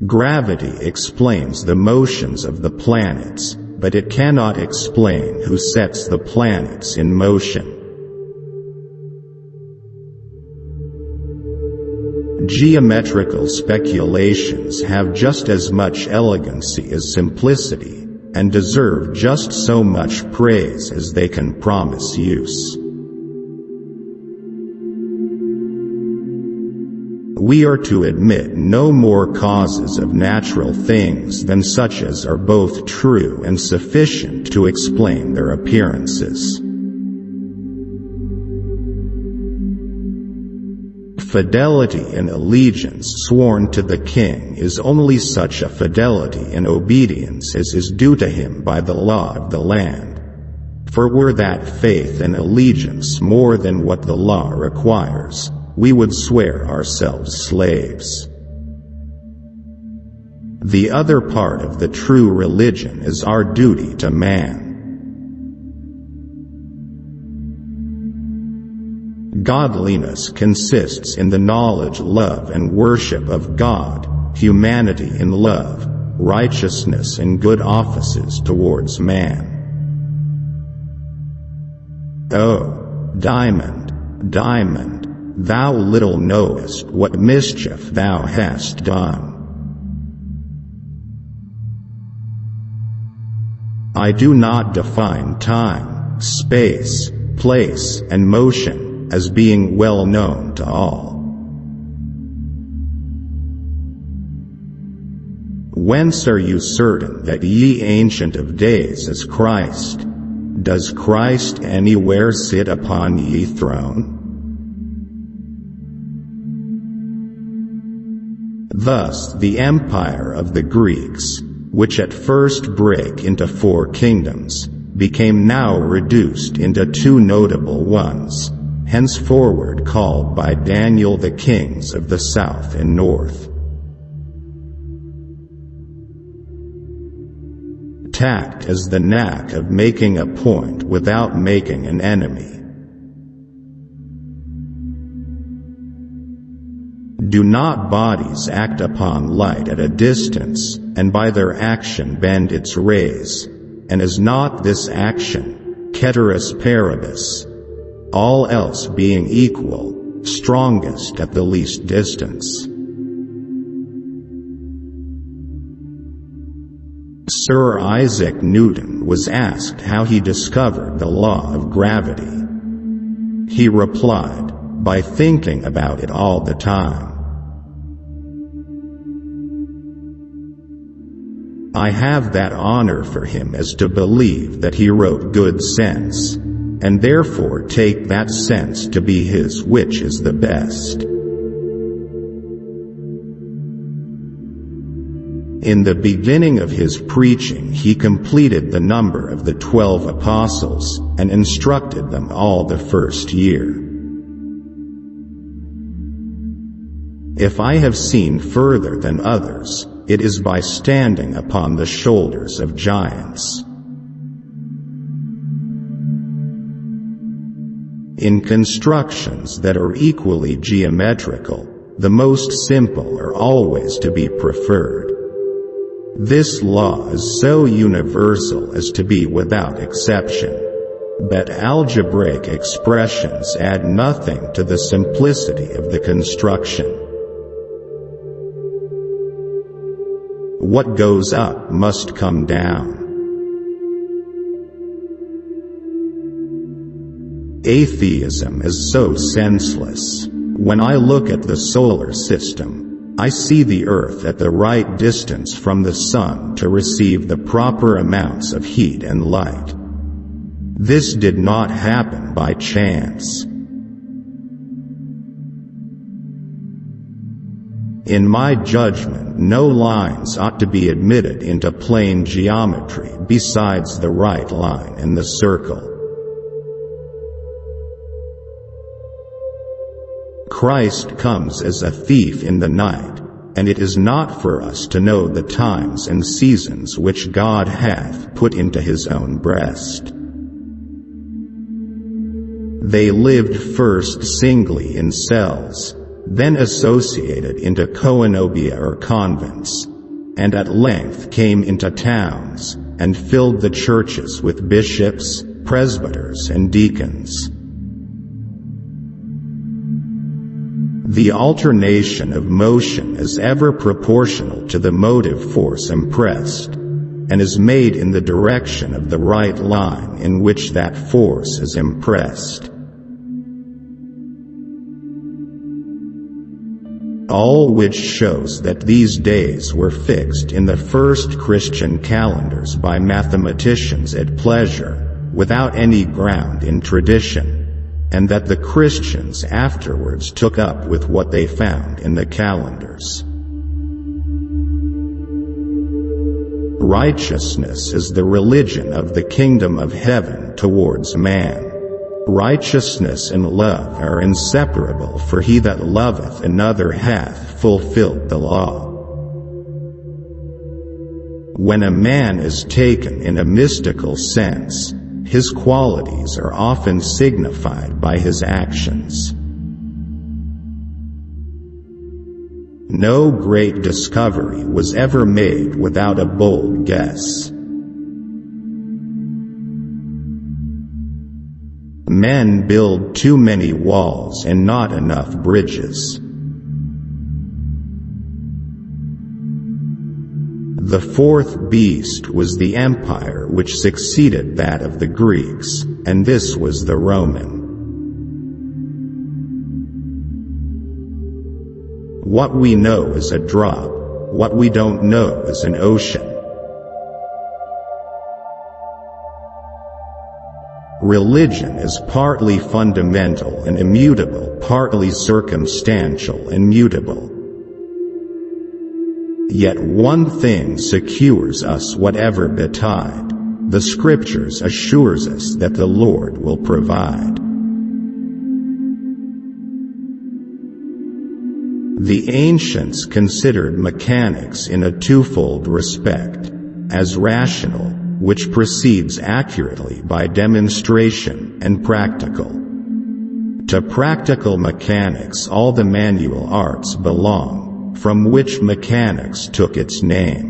Gravity explains the motions of the planets, but it cannot explain who sets the planets in motion. Geometrical speculations have just as much elegancy as simplicity, and deserve just so much praise as they can promise use. We are to admit no more causes of natural things than such as are both true and sufficient to explain their appearances. Fidelity and allegiance sworn to the king is only such a fidelity and obedience as is due to him by the law of the land. For were that faith and allegiance more than what the law requires, we would swear ourselves slaves. The other part of the true religion is our duty to man. Godliness consists in the knowledge, love, and worship of God, humanity in love, righteousness and good offices towards man. O diamond, diamond, thou little knowest what mischief thou hast done. I do not define time, space, place, and motion as being well known to all. Whence are you certain that ye ancient of days is Christ? Does Christ anywhere sit upon ye throne? Thus the empire of the Greeks, which at first brake into 4 kingdoms, became now reduced into 2 notable ones, henceforward called by Daniel the kings of the south and north. Tact is the knack of making a point without making an enemy. Do not bodies act upon light at a distance, and by their action bend its rays? And is not this action, ceteris paribus, all else being equal, strongest at the least distance? Sir Isaac Newton was asked how he discovered the law of gravity. He replied, by thinking about it all the time. I have that honor for him as to believe that he wrote good sense, and therefore take that sense to be his which is the best. In the beginning of his preaching he completed the number of the 12 apostles, and instructed them all the first year. If I have seen further than others, it is by standing upon the shoulders of giants. In constructions that are equally geometrical, the most simple are always to be preferred. This law is so universal as to be without exception, but algebraic expressions add nothing to the simplicity of the construction. What goes up must come down. Atheism is so senseless. When I look at the solar system, I see the Earth at the right distance from the Sun to receive the proper amounts of heat and light. This did not happen by chance. In my judgment, no lines ought to be admitted into plane geometry besides the right line and the circle. Christ comes as a thief in the night, and it is not for us to know the times and seasons which God hath put into his own breast. They lived first singly in cells, then associated into coenobia or convents, and at length came into towns, and filled the churches with bishops, presbyters and deacons. The alternation of motion is ever proportional to the motive force impressed, and is made in the direction of the right line in which that force is impressed. All which shows that these days were fixed in the first Christian calendars by mathematicians at pleasure, without any ground in tradition, and that the Christians afterwards took up with what they found in the calendars. Righteousness is the religion of the kingdom of heaven towards man. Righteousness and love are inseparable, for he that loveth another hath fulfilled the law. When a man is taken in a mystical sense, his qualities are often signified by his actions. No great discovery was ever made without a bold guess. Men build too many walls and not enough bridges. The fourth beast was the empire which succeeded that of the Greeks, and this was the Roman. What we know is a drop, what we don't know is an ocean. Religion is partly fundamental and immutable, partly circumstantial and mutable. Yet one thing secures us whatever betide: the Scriptures assures us that the Lord will provide. The ancients considered mechanics in a twofold respect: as rational, which proceeds accurately by demonstration, and practical. To practical mechanics all the manual arts belong, from which mechanics took its name.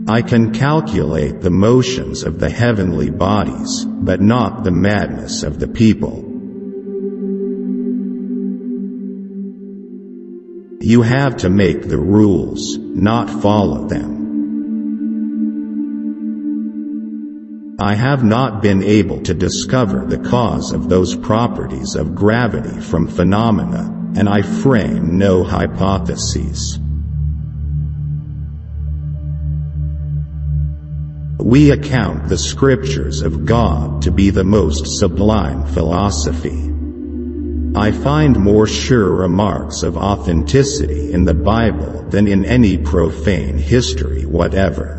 I can calculate the motions of the heavenly bodies, but not the madness of the people. You have to make the rules, not follow them. I have not been able to discover the cause of those properties of gravity from phenomena, and I frame no hypotheses. We account the Scriptures of God to be the most sublime philosophy. I find more sure remarks of authenticity in the Bible than in any profane history whatever.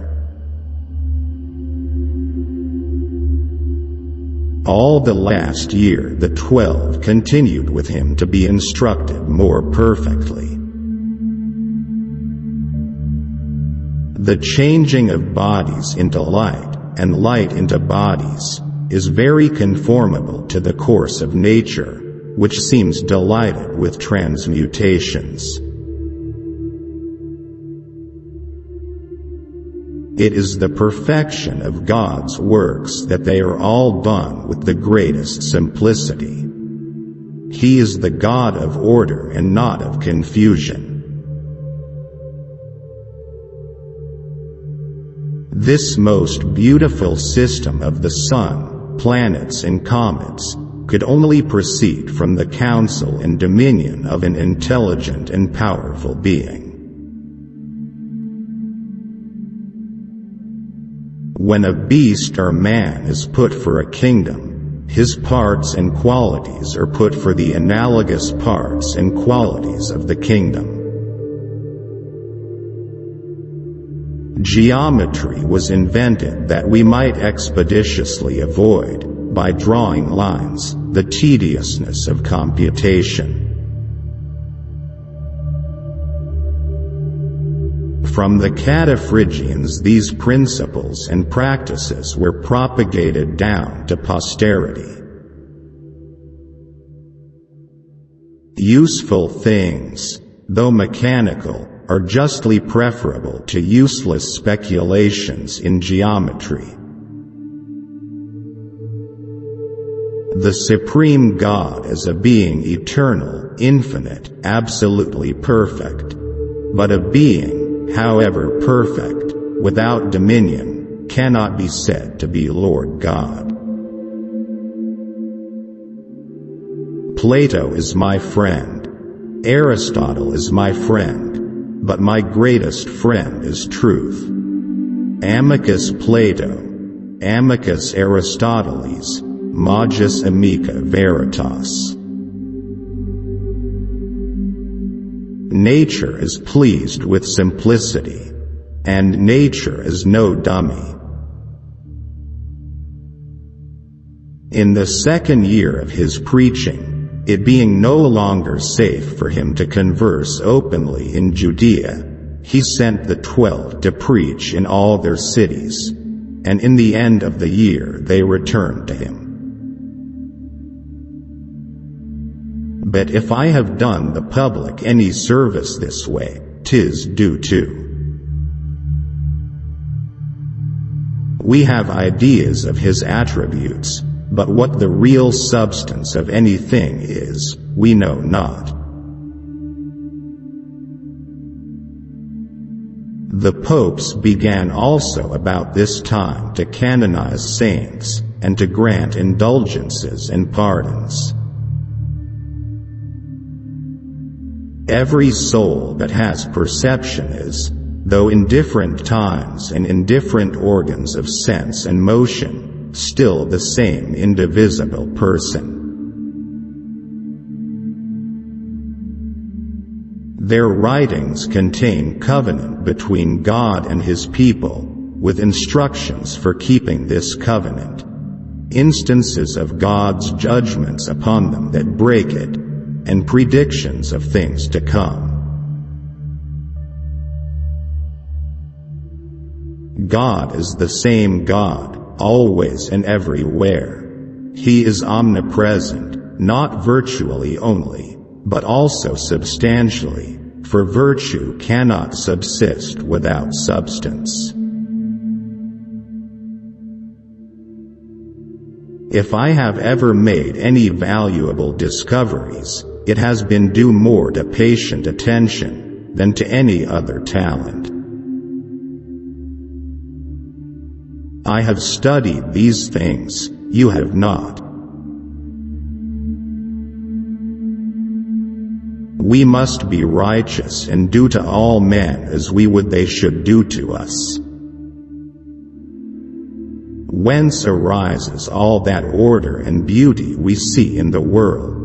All the last year the 12 continued with him to be instructed more perfectly. The changing of bodies into light, and light into bodies, is very conformable to the course of nature, which seems delighted with transmutations. It is the perfection of God's works that they are all done with the greatest simplicity. He is the God of order and not of confusion. This most beautiful system of the sun, planets and comets could only proceed from the counsel and dominion of an intelligent and powerful being. When a beast or man is put for a kingdom, his parts and qualities are put for the analogous parts and qualities of the kingdom. Geometry was invented that we might expeditiously avoid, by drawing lines, the tediousness of computation. From the Cataphrygians these principles and practices were propagated down to posterity. Useful things, though mechanical, are justly preferable to useless speculations in geometry. The Supreme God is a being eternal, infinite, absolutely perfect. But a being, however perfect, without dominion, cannot be said to be Lord God. Plato is my friend. Aristotle is my friend. But my greatest friend is truth. Amicus Plato, amicus Aristoteles, magis amica veritas. Nature is pleased with simplicity, and nature is no dummy. In the second year of his preaching, it being no longer safe for him to converse openly in Judea, he sent the 12 to preach in all their cities, and in the end of the year they returned to him. But if I have done the public any service this way, 'tis due to. We have ideas of his attributes, but what the real substance of anything is, we know not. The popes began also about this time to canonize saints, and to grant indulgences and pardons. Every soul that has perception is, though in different times and in different organs of sense and motion, still the same indivisible person. Their writings contain covenant between God and his people, with instructions for keeping this covenant, instances of God's judgments upon them that break it, and predictions of things to come. God is the same God, always and everywhere. He is omnipresent, not virtually only, but also substantially, for virtue cannot subsist without substance. If I have ever made any valuable discoveries, it has been due more to patient attention than to any other talent. I have studied these things, you have not. We must be righteous and do to all men as we would they should do to us. Whence arises all that order and beauty we see in the world?